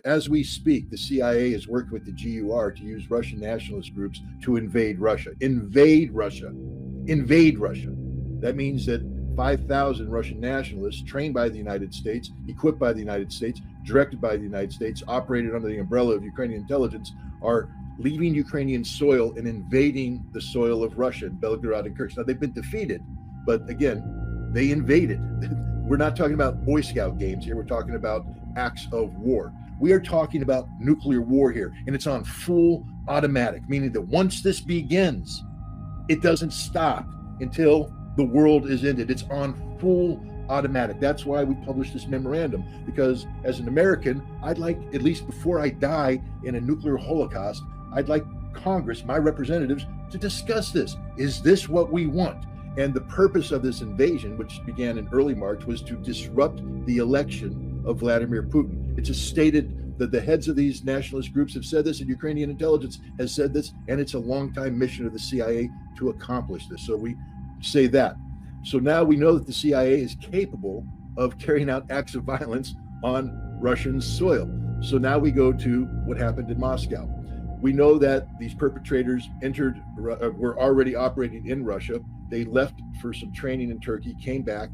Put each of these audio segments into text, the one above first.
As we speak, the CIA has worked with the GUR to use Russian nationalist groups to invade Russia. Invade Russia. Invade Russia. That means that 5,000 Russian nationalists trained by the United States, equipped by the United States, directed by the United States, operated under the umbrella of Ukrainian intelligence, are leaving Ukrainian soil and invading the soil of Russia in Belgorod and Kerch. Now, they've been defeated, but again, they invaded. We're not talking about Boy Scout games here. We're talking about acts of war. We are talking about nuclear war here, and it's on full automatic, meaning that once this begins, it doesn't stop until the world is ended. It's on full automatic. That's why we published this memorandum, because as an American, I'd like, at least before I die in a nuclear holocaust, I'd like Congress, my representatives, to discuss this. Is this what we want? And the purpose of this invasion, which began in early March, was to disrupt the election of Vladimir Putin. It's just stated that the heads of these nationalist groups have said this, and Ukrainian intelligence has said this, and it's a long-time mission of the CIA to accomplish this. So we say that. So now we know that the CIA is capable of carrying out acts of violence on Russian soil. So now we go to what happened in Moscow. We know that these perpetrators were already operating in Russia. They left for some training in Turkey, came back.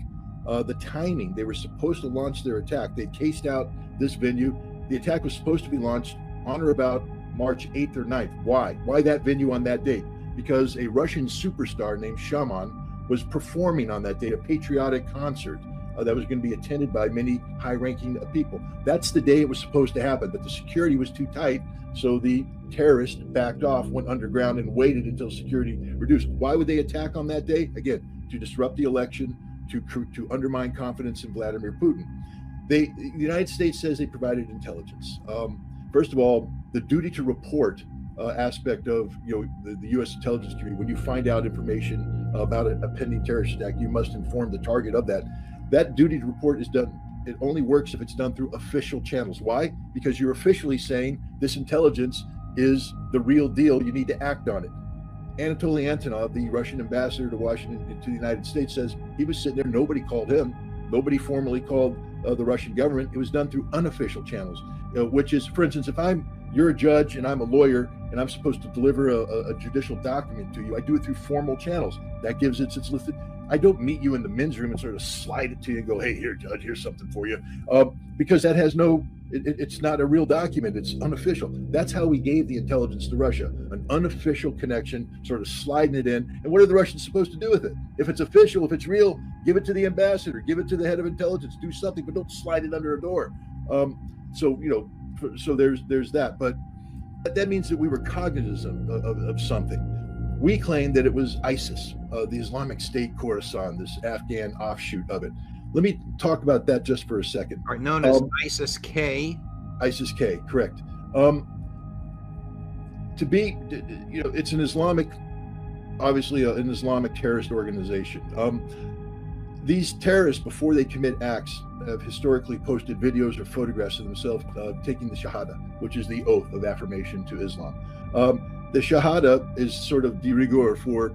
The timing, they were supposed to launch their attack. They cased out this venue. The attack was supposed to be launched on or about March 8th or 9th. Why? Why that venue on that date? Because a Russian superstar named Shaman was performing on that date, a patriotic concert that was going to be attended by many high-ranking people. That's the day it was supposed to happen, but the security was too tight, so the terrorists backed off, went underground, and waited until security reduced. Why would they attack on that day? Again, to disrupt the election, to undermine confidence in Vladimir Putin. The United States says they provided intelligence. First of all, the duty to report aspect of the U.S. intelligence community. When you find out information about a pending terrorist attack, you must inform the target of that. That duty to report is done. It only works if it's done through official channels. Why? Because you're officially saying this intelligence is the real deal. You need to act on it. Anatoly Antonov, the Russian ambassador to Washington, to the United States, says he was sitting there. Nobody called him. Nobody formally called the Russian government. It was done through unofficial channels, which is, for instance, if you're a judge and I'm a lawyer and I'm supposed to deliver a judicial document to you, I do it through formal channels. That gives its listed. I don't meet you in the men's room and sort of slide it to you and go, hey, here, judge, here's something for you. Because that has it's not a real document. It's unofficial. That's how we gave the intelligence to Russia, an unofficial connection, sort of sliding it in. And what are the Russians supposed to do with it? If it's official, if it's real, give it to the ambassador, give it to the head of intelligence, do something, but don't slide it under a door. So there's that. But that means that we were cognizant of something. We claim that it was ISIS, the Islamic State Khorasan, this Afghan offshoot of it. Let me talk about that just for a second. All right, known as ISIS-K. ISIS-K, correct. It's an Islamic, obviously an Islamic terrorist organization. These terrorists, before they commit acts, have historically posted videos or photographs of themselves taking the Shahada, which is the oath of affirmation to Islam. The Shahada is sort of de rigueur for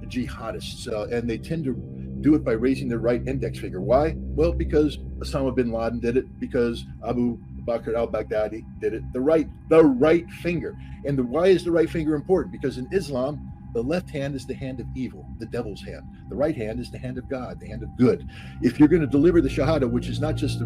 jihadists, and they tend to do it by raising their right index finger. Why? Well, because Osama bin Laden did it, because Abu Bakr al-Baghdadi did it. The right finger. And why is the right finger important? Because in Islam, the left hand is the hand of evil, the devil's hand. The right hand is the hand of God, the hand of good. If you're going to deliver the Shahada, which is not just the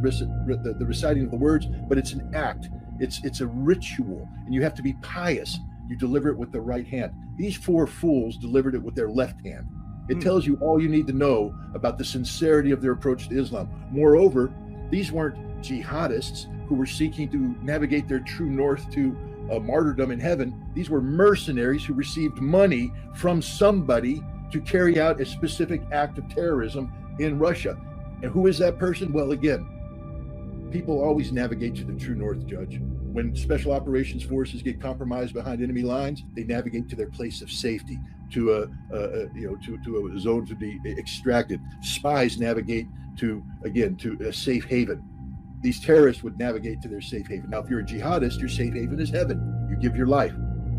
reciting of the words, but it's an act, it's a ritual, and you have to be pious. You deliver it with the right hand. These four fools delivered it with their left hand. It tells you all you need to know about the sincerity of their approach to Islam. Moreover, these weren't jihadists who were seeking to navigate their true north to martyrdom in heaven. These were mercenaries who received money from somebody to carry out a specific act of terrorism in Russia. And who is that person? Well, again, people always navigate to the true north, Judge. When special operations forces get compromised behind enemy lines, they navigate to their place of safety, to a zone to be extracted. Spies navigate to a safe haven. These terrorists would navigate to their safe haven. Now, if you're a jihadist, your safe haven is heaven. You give your life.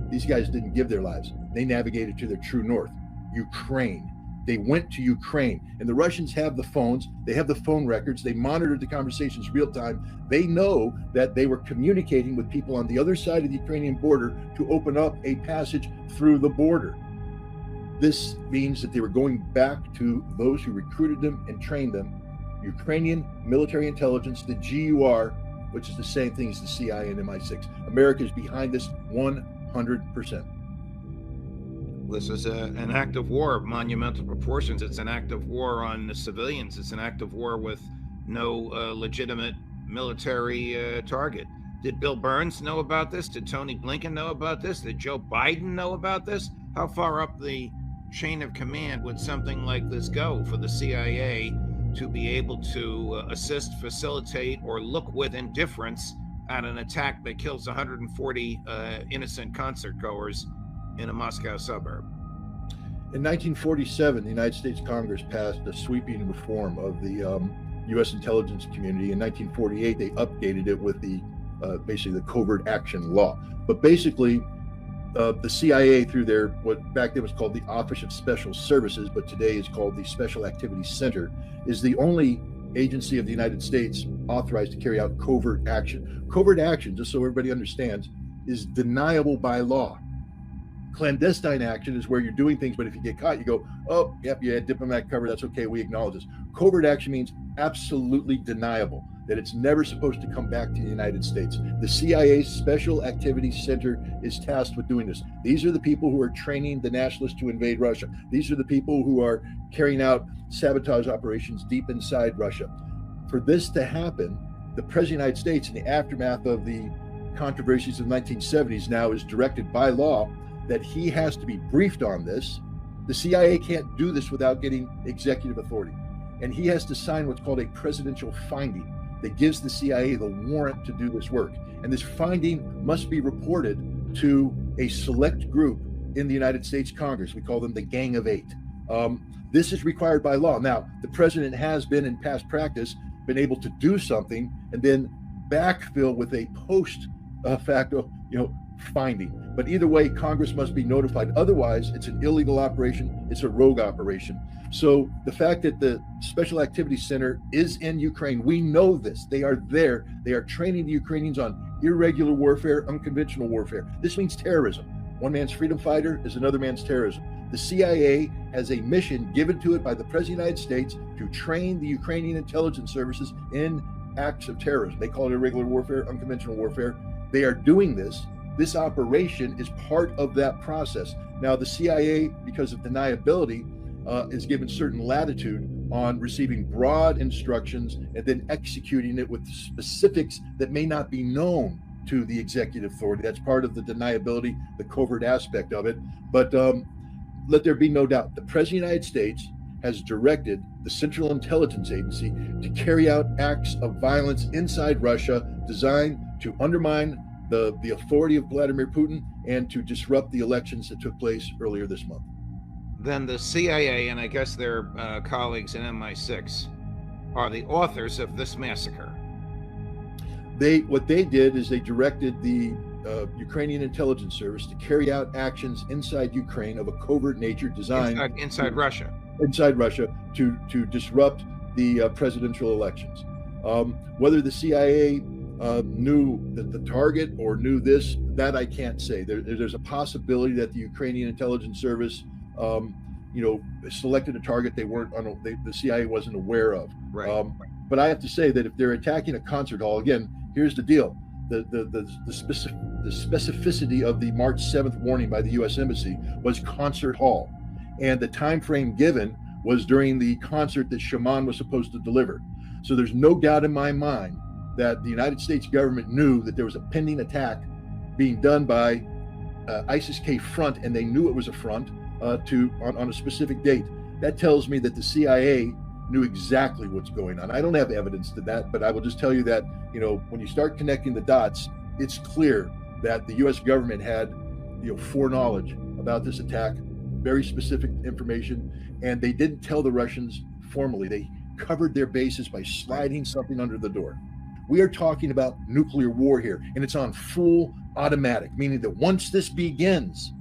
These guys didn't give their lives. They navigated to their true north, Ukraine. They went to Ukraine, and the Russians have the phones, they have the phone records, they monitored the conversations real time. They know that they were communicating with people on the other side of the Ukrainian border to open up a passage through the border. This means that they were going back to those who recruited them and trained them, Ukrainian military intelligence, the GUR, which is the same thing as the CIA and MI6. America is behind this 100%. This is an act of war of monumental proportions. It's an act of war on the civilians. It's an act of war with no legitimate military target. Did Bill Burns know about this? Did Tony Blinken know about this? Did Joe Biden know about this? How far up the chain of command would something like this go for the CIA to be able to assist, facilitate, or look with indifference at an attack that kills 140 innocent concert goers in a Moscow suburb? In 1947, the United States Congress passed a sweeping reform of the U.S. intelligence community. In 1948, they updated it with the basically the covert action law. But basically, the CIA, through their what back then was called the Office of Special Services, but today is called the Special Activities Center, is the only agency of the United States authorized to carry out covert action. Covert action, just so everybody understands, is deniable by law. Clandestine action is where you're doing things, but if you get caught, you go, oh, yep, you had diplomatic cover, that's okay, we acknowledge this. Covert action means absolutely deniable, that it's never supposed to come back to the United States. The CIA's Special Activities Center is tasked with doing this. These are the people who are training the nationalists to invade Russia. These are the people who are carrying out sabotage operations deep inside Russia. For this to happen, the President of the United States, in the aftermath of the controversies of the 1970s, now is directed by law that he has to be briefed on this. The CIA can't do this without getting executive authority. And he has to sign what's called a presidential finding that gives the CIA the warrant to do this work. And this finding must be reported to a select group in the United States Congress. We call them the Gang of Eight. This is required by law. Now, the president has been, in past practice, been able to do something and then backfill with a post facto, finding. But either way, Congress must be notified. Otherwise, it's an illegal operation. It's a rogue operation. So the fact that the Special Activities Center is in Ukraine, we know this. They are there. They are training the Ukrainians on irregular warfare, unconventional warfare. This means terrorism. One man's freedom fighter is another man's terrorism. The CIA has a mission given to it by the President of the United States to train the Ukrainian intelligence services in acts of terrorism. They call it irregular warfare, unconventional warfare. They are doing this. This operation is part of that process. Now, the CIA, because of deniability, is given certain latitude on receiving broad instructions and then executing it with specifics that may not be known to the executive authority. That's part of the deniability, the covert aspect of it. But let there be no doubt, the President of the United States has directed the Central Intelligence Agency to carry out acts of violence inside Russia designed to undermine the authority of Vladimir Putin and to disrupt the elections that took place earlier this month. Then the CIA, and I guess their colleagues in MI6, are the authors of this massacre. What they did is they directed the Ukrainian intelligence service to carry out actions inside Ukraine of a covert nature designed inside Russia to disrupt the presidential elections. Whether the CIA knew that the target or knew this, that I can't say. There's a possibility that the Ukrainian intelligence service, selected a target the CIA wasn't aware of. Right. But I have to say that if they're attacking a concert hall, again, here's the deal: the specificity of the March 7th warning by the U.S. Embassy was concert hall, and the time frame given was during the concert that Shaman was supposed to deliver. So there's no doubt in my mind that the United States government knew that there was a pending attack being done by ISIS-K front, and they knew it was a front on a specific date. That tells me that the CIA knew exactly what's going on. I don't have evidence to that, but I will just tell you that, when you start connecting the dots, it's clear that the U.S. government had, foreknowledge about this attack, very specific information, and they didn't tell the Russians formally. They covered their bases by sliding something under the door. We are talking about nuclear war here, and it's on full automatic, meaning that once this begins,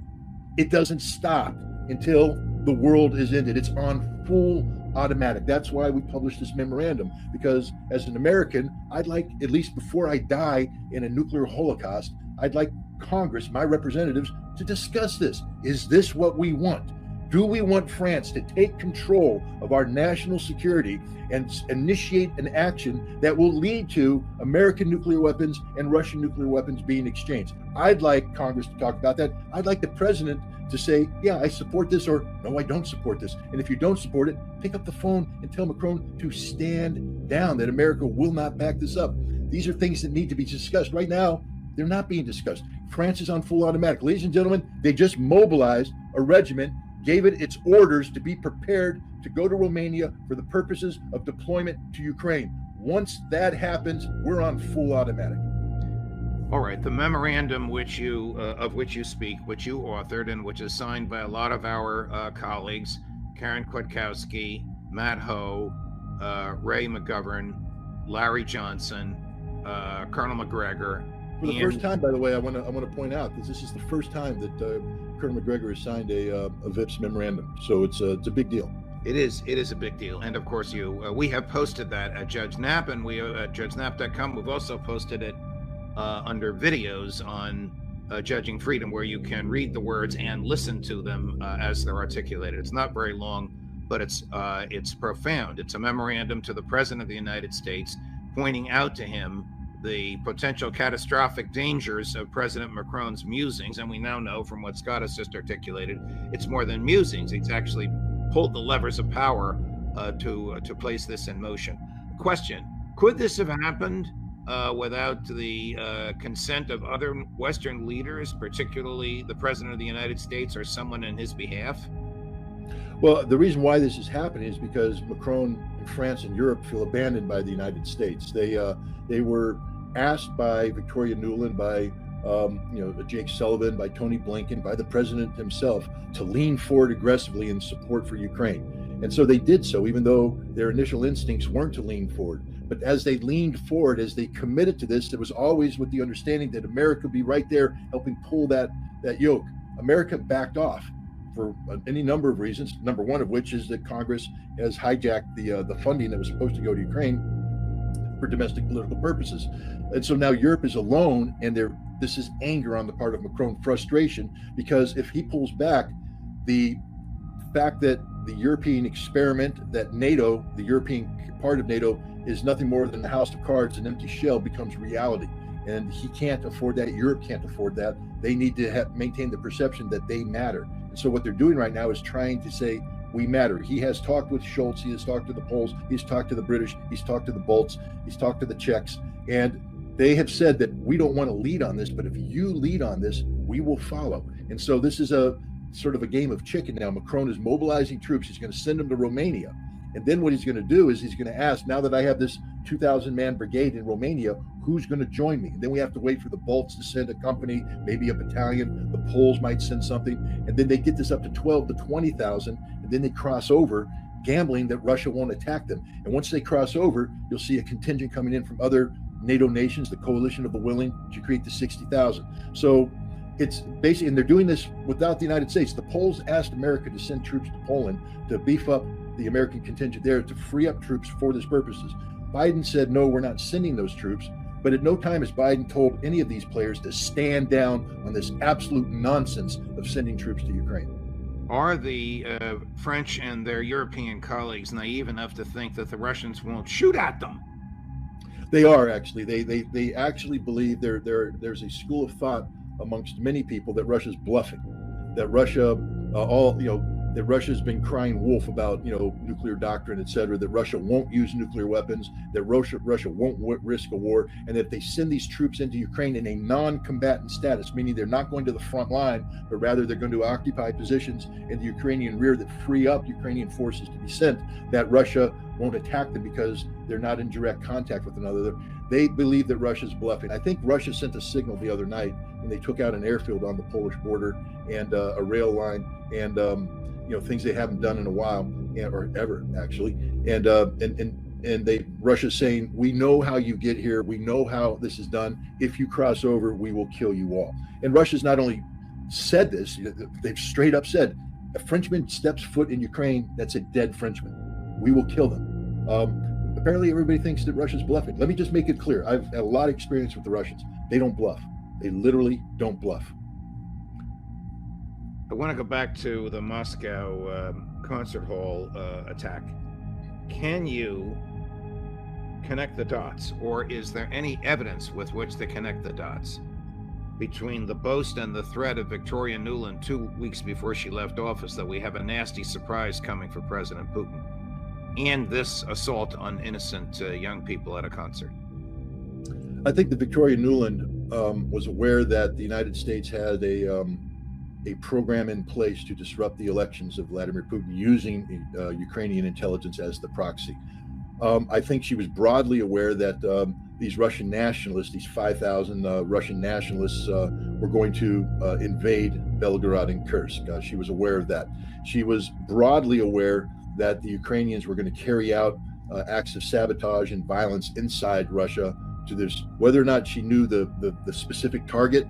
it doesn't stop until the world is ended. It's on full automatic. That's why we published this memorandum, because as an American, I'd like, at least before I die in a nuclear holocaust, I'd like Congress, my representatives, to discuss this. Is this what we want? Do we want France to take control of our national security and initiate an action that will lead to American nuclear weapons and Russian nuclear weapons being exchanged? I'd like Congress to talk about that. I'd like the president to say, yeah, I support this, or no, I don't support this. And if you don't support it, pick up the phone and tell Macron to stand down, that America will not back this up. These are things that need to be discussed. Right now, they're not being discussed. France is on full automatic. Ladies and gentlemen, they just mobilized a regiment, gave it its orders to be prepared to go to Romania for the purposes of deployment to Ukraine. Once that happens, we're on full automatic. All right, the memorandum which you of which you speak, which you authored, and which is signed by a lot of our colleagues, Karen Kwiatkowski, Matt Ho, Ray McGovern, Larry Johnson, Colonel McGregor. For the first time, by the way, I want to point out that this is the first time that Colonel McGregor has signed a VIPS memorandum, so it's a big deal. It is a big deal, and of course, we have posted that at Judge Knapp, and we at judgenap.com. We've also posted it under videos on Judging Freedom, where you can read the words and listen to them as they're articulated. It's not very long, but it's profound. It's a memorandum to the President of the United States, pointing out to him the potential catastrophic dangers of President Macron's musings. And we now know from what Scott has just articulated, it's more than musings. He's actually pulled the levers of power to place this in motion. Question: could this have happened without the consent of other Western leaders, particularly the President of the United States or someone in his behalf? Well, the reason why this is happening is because Macron and France and Europe feel abandoned by the United States. They were asked by Victoria Nuland, by Jake Sullivan, by Tony Blinken, by the president himself, to lean forward aggressively in support for Ukraine. And so they did so, even though their initial instincts weren't to lean forward. But as they leaned forward, as they committed to this, it was always with the understanding that America would be right there helping pull that yoke. America backed off for any number of reasons, number one of which is that Congress has hijacked the funding that was supposed to go to Ukraine for domestic political purposes. And so now Europe is alone, and this is anger on the part of Macron, frustration, because if he pulls back, the fact that the European experiment, that NATO, the European part of NATO, is nothing more than a house of cards, an empty shell, becomes reality. And he can't afford that. Europe can't afford that. They need to maintain the perception that they matter. And so what they're doing right now is trying to say, we matter. He has talked with Scholz. He has talked to the Poles. He's talked to the British. He's talked to the Balts. He's talked to the Czechs. And they have said that we don't want to lead on this, but if you lead on this, we will follow. And so this is a sort of a game of chicken now. Macron is mobilizing troops. He's going to send them to Romania. And then what he's going to do is he's going to ask, now that I have this 2,000-man brigade in Romania, who's going to join me? And then we have to wait for the Balts to send a company, maybe a battalion. The Poles might send something. And then they get this up to 12 to 20,000. And then they cross over, gambling that Russia won't attack them. And once they cross over, you'll see a contingent coming in from other NATO nations, the coalition of the willing, to create the 60,000. So it's basically, and they're doing this without the United States. The Poles asked America to send troops to Poland to beef up the American contingent there, to free up troops for these purposes. Biden said, no, we're not sending those troops. But at no time has Biden told any of these players to stand down on this absolute nonsense of sending troops to Ukraine. Are the French and their European colleagues naive enough to think that the Russians won't shoot at them? They are, actually. They actually believe there's a school of thought amongst many people that Russia's bluffing, that Russia that Russia's been crying wolf about, nuclear doctrine, et cetera, that Russia won't use nuclear weapons, that Russia won't risk a war, and that if they send these troops into Ukraine in a non-combatant status, meaning they're not going to the front line, but rather they're going to occupy positions in the Ukrainian rear that free up Ukrainian forces to be sent, that Russia won't attack them because they're not in direct contact with another. They believe that Russia's bluffing. I think Russia sent a signal the other night when they took out an airfield on the Polish border and a rail line and things they haven't done in a while, or ever actually. And Russia's saying, we know how you get here. We know how this is done. If you cross over, we will kill you all. And Russia's not only said this, they've straight up said, a Frenchman steps foot in Ukraine, that's a dead Frenchman. We will kill them. Apparently, everybody thinks that Russia's bluffing. Let me just make it clear. I've had a lot of experience with the Russians. They don't bluff. They literally don't bluff. I want to go back to the Moscow concert hall attack. Can you connect the dots, or is there any evidence with which to connect the dots between the boast and the threat of Victoria Nuland 2 weeks before she left office that we have a nasty surprise coming for President Putin, and this assault on innocent young people at a concert? I think that Victoria Nuland was aware that the United States had a program in place to disrupt the elections of Vladimir Putin using Ukrainian intelligence as the proxy. I think she was broadly aware that these Russian nationalists, these 5,000 Russian nationalists, were going to invade Belgorod and Kursk. She was aware of that. She was broadly aware that the Ukrainians were going to carry out acts of sabotage and violence inside Russia. To this, whether or not she knew the specific target,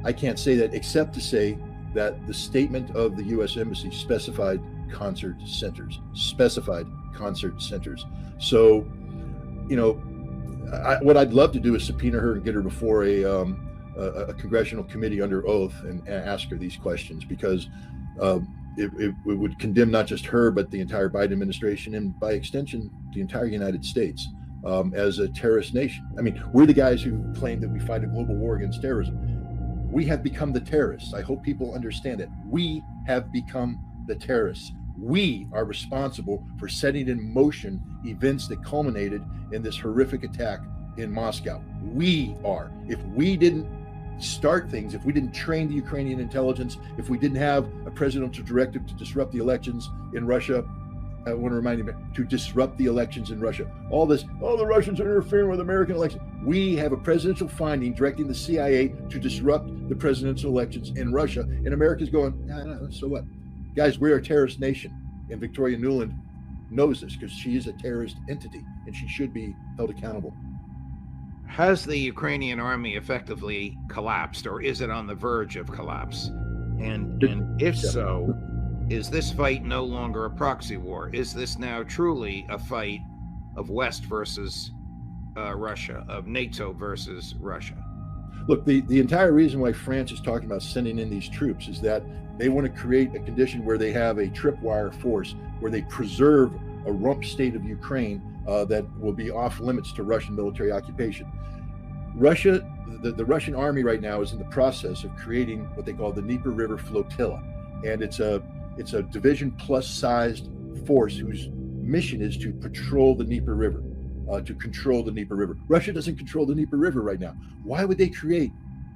I can't say that, except to say that the statement of the U.S. Embassy specified concert centers. So, you know, what I'd love to do is subpoena her and get her before a congressional committee under oath and ask her these questions, because it would condemn not just her, but the entire Biden administration, and by extension, the entire United States, as a terrorist nation. I mean, we're the guys who claim that we fight a global war against terrorism. We have become the terrorists. I hope people understand it. We have become the terrorists. We are responsible for setting in motion events that culminated in this horrific attack in Moscow. We are. If we didn't start things, if we didn't train the Ukrainian intelligence, if we didn't have a presidential directive to disrupt the elections in Russia, I want to remind you, to disrupt the elections in Russia. All this, the Russians are interfering with American elections. We have a presidential finding directing the CIA to disrupt the presidential elections in Russia. And America's going, no, so what? Guys, we're a terrorist nation. And Victoria Nuland knows this because she is a terrorist entity and she should be held accountable. Has the Ukrainian army effectively collapsed, or is it on the verge of collapse? And if so, is this fight no longer a proxy war? Is this now truly a fight of West versus Russia, of NATO versus Russia? Look, the entire reason why France is talking about sending in these troops is that they want to create a condition where they have a tripwire force, where they preserve a rump state of Ukraine that will be off limits to Russian military occupation. Russia, the Russian army right now is in the process of creating what they call the Dnieper River Flotilla. And it's a division plus sized force whose mission is to patrol the Dnieper River, to control the Dnieper River. Russia doesn't control the Dnieper River right now. Why would they create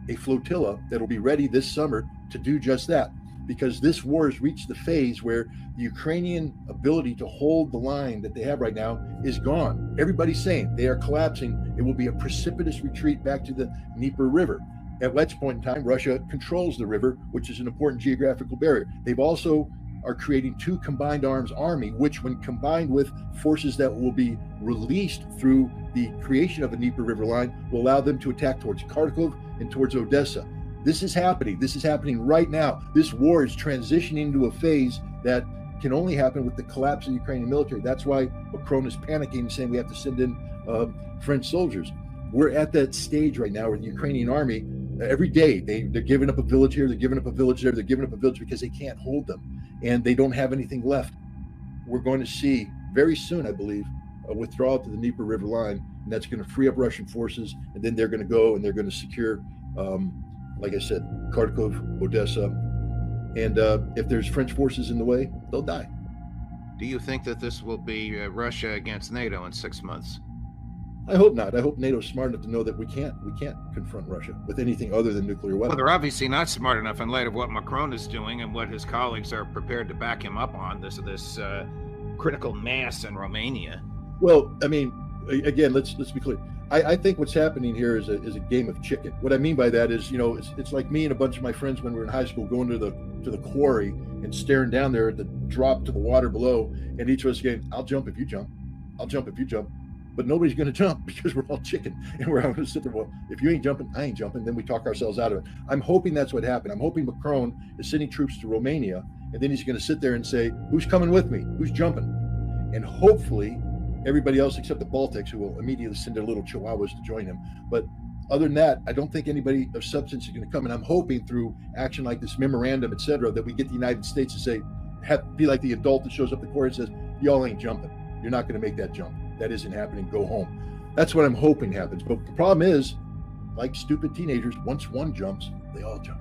a flotilla that'll be ready this summer to do just that? Because this war has reached the phase where the Ukrainian ability to hold the line that they have right now is gone. Everybody's saying they are collapsing. It will be a precipitous retreat back to the Dnieper River. At which point in time, Russia controls the river, which is an important geographical barrier. They've also are creating two combined arms army, which when combined with forces that will be released through the creation of a Dnieper River line will allow them to attack towards Kharkov and towards Odessa. This is happening. This is happening right now. This war is transitioning to a phase that can only happen with the collapse of the Ukrainian military. That's why Macron is panicking, saying we have to send in French soldiers. We're at that stage right now where the Ukrainian army, every day, they're giving up a village here, they're giving up a village there, they're giving up a village because they can't hold them. And they don't have anything left. We're going to see very soon, I believe, a withdrawal to the Dnieper River line, and that's going to free up Russian forces, and then they're going to go and they're going to secure, like I said, Kharkov, Odessa, and if there's French forces in the way, they'll die. Do you think that this will be Russia against NATO in 6 months? I hope not. I hope NATO's smart enough to know that we can't confront Russia with anything other than nuclear weapons. Well, they're obviously not smart enough in light of what Macron is doing and what his colleagues are prepared to back him up on, this critical mass in Romania. Well, I mean, again, let's be clear. I think what's happening here is a game of chicken. What I mean by that is, it's like me and a bunch of my friends when we were in high school going to the quarry and staring down there at the drop to the water below, and each of us saying, "I'll jump if you jump. I'll jump if you jump." But nobody's going to jump because we're all chicken, and we're all going to sit there. Well, if you ain't jumping, I ain't jumping. Then we talk ourselves out of it. I'm hoping that's what happened. I'm hoping Macron is sending troops to Romania, and then he's going to sit there and say, who's coming with me? Who's jumping? And hopefully everybody else except the Baltics, who will immediately send their little chihuahuas to join him. But other than that, I don't think anybody of substance is going to come. And I'm hoping through action like this memorandum, et cetera, that we get the United States to say, be like the adult that shows up at court and says, y'all ain't jumping. You're not going to make that jump. That isn't happening. Go home. That's what I'm hoping happens. But the problem is, like stupid teenagers, once one jumps, they all jump.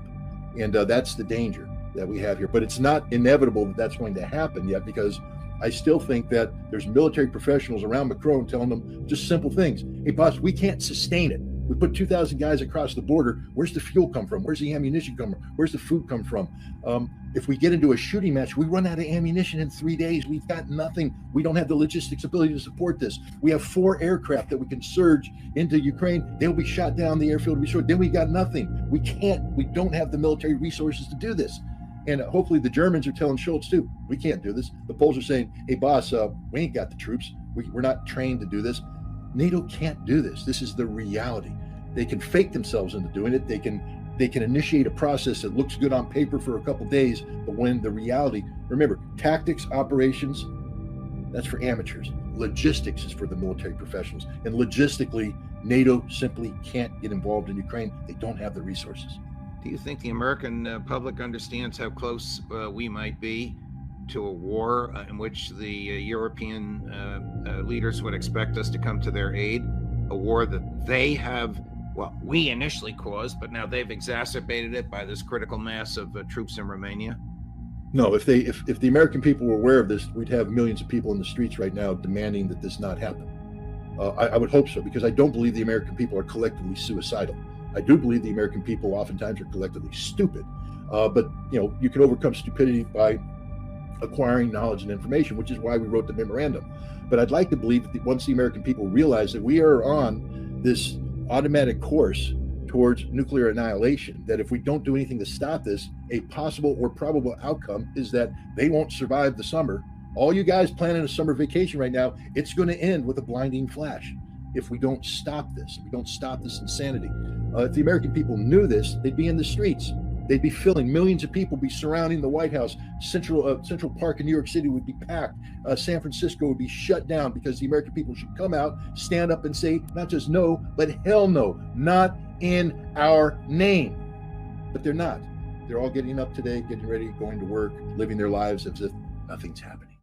And that's the danger that we have here. But it's not inevitable that that's going to happen yet, because I still think that there's military professionals around Macron telling them just simple things. Hey, boss, we can't sustain it. We put 2,000 guys across the border. Where's the fuel come from? Where's the ammunition come from? Where's the food come from? If we get into a shooting match, we run out of ammunition in 3 days. We've got nothing. We don't have the logistics ability to support this. We have 4 aircraft that we can surge into Ukraine. They'll be shot down. The airfield will be short. Then we got nothing. We don't have the military resources to do this. And hopefully the Germans are telling Schultz too, we can't do this. The Poles are saying, hey, boss, we ain't got the troops. We're not trained to do this. NATO can't do this. This is the reality. They can fake themselves into doing it. They can initiate a process that looks good on paper for a couple days, but when the reality, remember, tactics, operations, that's for amateurs. Logistics is for the military professionals. And logistically, NATO simply can't get involved in Ukraine. They don't have the resources. Do you think the American public understands how close we might be to a war in which the European leaders would expect us to come to their aid? A war that they have, we initially caused, but now they've exacerbated it by this critical mass of troops in Romania? No, if the American people were aware of this, we'd have millions of people in the streets right now demanding that this not happen. I would hope so, because I don't believe the American people are collectively suicidal. I do believe the American people oftentimes are collectively stupid, but you can overcome stupidity by acquiring knowledge and information, which is why we wrote the memorandum. But I'd like to believe that once the American people realize that we are on this automatic course towards nuclear annihilation, that if we don't do anything to stop this, a possible or probable outcome is that they won't survive the summer. All you guys planning a summer vacation right now, it's going to end with a blinding flash if we don't stop this. If we don't stop this insanity. If the American people knew this, they'd be in the streets. They'd be filling. Millions of people be surrounding the White House. Central Park in New York City would be packed. San Francisco would be shut down, because the American people should come out, stand up and say not just no, but hell no, not in our name. But they're not. They're all getting up today, getting ready, going to work, living their lives as if nothing's happening.